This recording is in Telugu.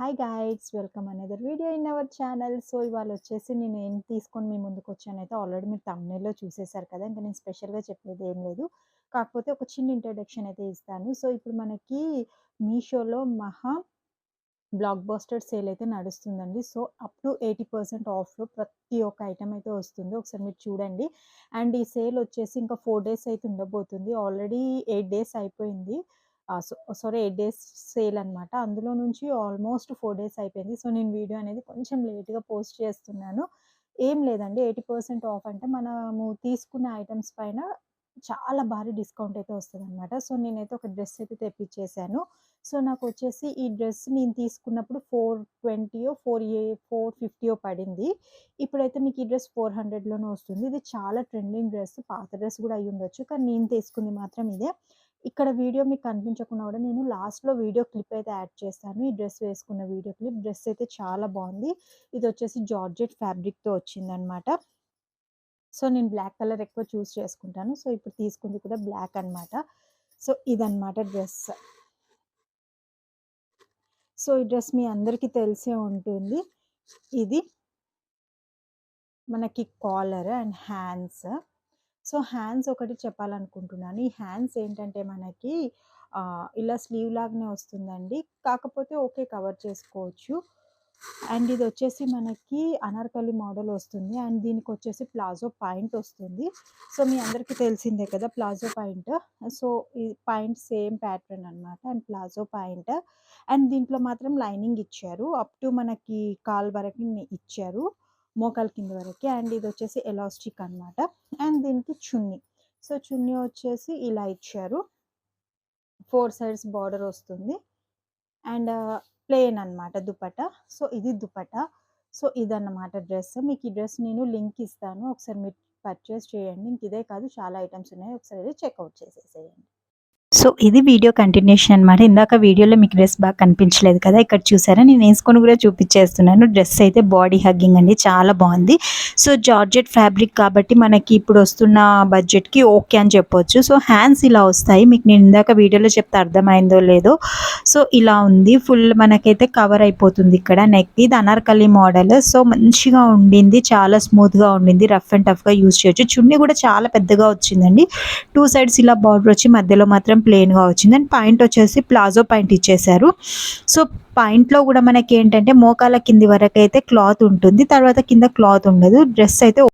Hi guides, welcome another video in our channel. So ఇవాళ వచ్చేసి నేను ఏం తీసుకొని మీ ముందుకు వచ్చానైతే ఆల్రెడీ మీరు thumbnail చూసేశారు కదా. ఇంకా నేను స్పెషల్గా చెప్పేది ఏం లేదు, కాకపోతే ఒక చిన్న ఇంట్రడక్షన్ అయితే ఇస్తాను. సో ఇప్పుడు మనకి మీషోలో మహా బ్లాక్ బస్టర్ సేల్ అయితే నడుస్తుందండి. సో అప్ టు 80% ఆఫ్లో ప్రతి ఒక్క ఐటమ్ అయితే వస్తుంది. ఒకసారి మీరు చూడండి. అండ్ ఈ సేల్ వచ్చేసి ఇంకా 4 డేస్ అయితే ఉండబోతుంది. ఆల్రెడీ 8 డేస్ అయిపోయింది. సారీ 8 డేస్ సేల్ అనమాట. అందులో నుంచి ఆల్మోస్ట్ 4 డేస్ అయిపోయింది. సో నేను వీడియో అనేది కొంచెం లేట్గా పోస్ట్ చేస్తున్నాను. ఏం లేదండి, 80% ఆఫ్ అంటే మనము తీసుకున్న ఐటమ్స్ పైన చాలా భారీ డిస్కౌంట్ అయితే వస్తుందన్నమాట. సో నేనైతే ఒక డ్రెస్ అయితే తెప్పించేసాను. సో నాకొచ్చేసి ఈ డ్రెస్ నేను తీసుకున్నప్పుడు 420 450 పడింది. ఇప్పుడైతే మీకు ఈ డ్రెస్ 400లోనే వస్తుంది. ఇది చాలా ట్రెండింగ్ డ్రెస్, పాత డ్రెస్ కూడా అయ్యుండొచ్చు. కానీ నేను తీసుకుంది మాత్రం ఇదే. ఇక్కడ వీడియో మీకు కనిపించకున్నా కూడా నేను లాస్ట్‌లో వీడియో క్లిప్ అయితే యాడ్ చేస్తాను. ఈ డ్రెస్ వేసుకున్న వీడియో క్లిప్. డ్రెస్ అయితే చాలా బాగుంది. ఇదొచ్చేసి జార్జెట్ ఫ్యాబ్రిక్‌తో వచ్చిందనమాట. సో నేను బ్లాక్ కలర్ ఎక్కువ చూస్ చేసుకుంటాను. సో ఇప్పుడు తీసుకుంది కూడా బ్లాక్ అనమాట. సో ఇదనమాట డ్రెస్. సో ఈ డ్రెస్ మీ అందరికీ తెలిసే ఉంటుంది. ఇది మనకి collar and hands. So hands ఒకటి చెప్పాలనుకుంటున్నాను. ఈ హ్యాండ్స్ ఏంటంటే మనకి ఇలా స్లీవ్ లాగానే వస్తుందండి. కాకపోతే ఓకే, కవర్ చేసుకోవచ్చు. అండ్ ఇది వచ్చేసి మనకి అనార్కలి మోడల్ వస్తుంది. అండ్ దీనికి వచ్చేసి ప్లాజో పాయింట్ వస్తుంది. సో మీ అందరికీ తెలిసిందే కదా ప్లాజో పాయింట్. సో ఈ పాయింట్ సేమ్ ప్యాటర్న్ అనమాట. And palazzo point. అండ్ దీంట్లో మాత్రం లైనింగ్ ఇచ్చారు. అప్ టు మనకి కాల్ వరకు ఇచ్చారు, మోకాల కింద వరకు. అండ్ ఇది వచ్చేసి ఎలాస్టిక్ అనమాట. అండ్ దీనికి చున్నీ. సో చున్నీ వచ్చేసి ఇలా ఇచ్చారు. 4 సైడ్స్ బార్డర్ వస్తుంది. అండ్ ప్లెయిన్ అనమాట దుపట్టా. సో ఇది దుపట్టా. సో ఇదన్నమాట డ్రెస్. మీకు ఈ డ్రెస్ నేను లింక్ ఇస్తాను, ఒకసారి మీరు పర్చేస్ చేయండి. ఇంక ఇదే కాదు, చాలా ఐటమ్స్ ఉన్నాయి, ఒకసారి చెక్అవుట్ చేసేసేయండి. సో ఇది వీడియో కంటిన్యూషన్ అనమాట. ఇందాక వీడియోలో మీకు డ్రెస్ బాగా కనిపించలేదు కదా, ఇక్కడ చూసారా నేను వేసుకొని కూడా చూపించేస్తున్నాను. డ్రెస్ అయితే బాడీ హగ్గింగ్ అండి, చాలా బాగుంది. సో జార్జెట్ ఫ్యాబ్రిక్ కాబట్టి మనకి ఇప్పుడు వస్తున్న బడ్జెట్కి ఓకే అని చెప్పొచ్చు. సో హ్యాండ్స్ ఇలా వస్తాయి, మీకు నేను ఇందాక వీడియోలో చెప్తే అర్థమైందో లేదో. సో ఇలా ఉంది, ఫుల్ మనకైతే కవర్ అయిపోతుంది ఇక్కడ నెక్. ఇది అనార్కలి మోడల్. సో మంచిగా ఉండింది, చాలా స్మూత్గా ఉండింది, రఫ్ అండ్ టఫ్గా యూజ్ చేయొచ్చు. చున్నీ కూడా చాలా పెద్దగా వచ్చిందండి. 2 సైడ్స్ ఇలా బార్డర్ వచ్చి మధ్యలో మాత్రం ప్లెయిన్గా వచ్చింది. అండ్ పాయింట్ వచ్చేసి ప్లాజో పాయింట్ ఇచ్చేసారు. సో పాయింట్లో కూడా మనకి ఏంటంటే మోకాల కింది వరకు అయితే క్లాత్ ఉంటుంది, తర్వాత కింద క్లాత్ ఉండదు. డ్రెస్ అయితే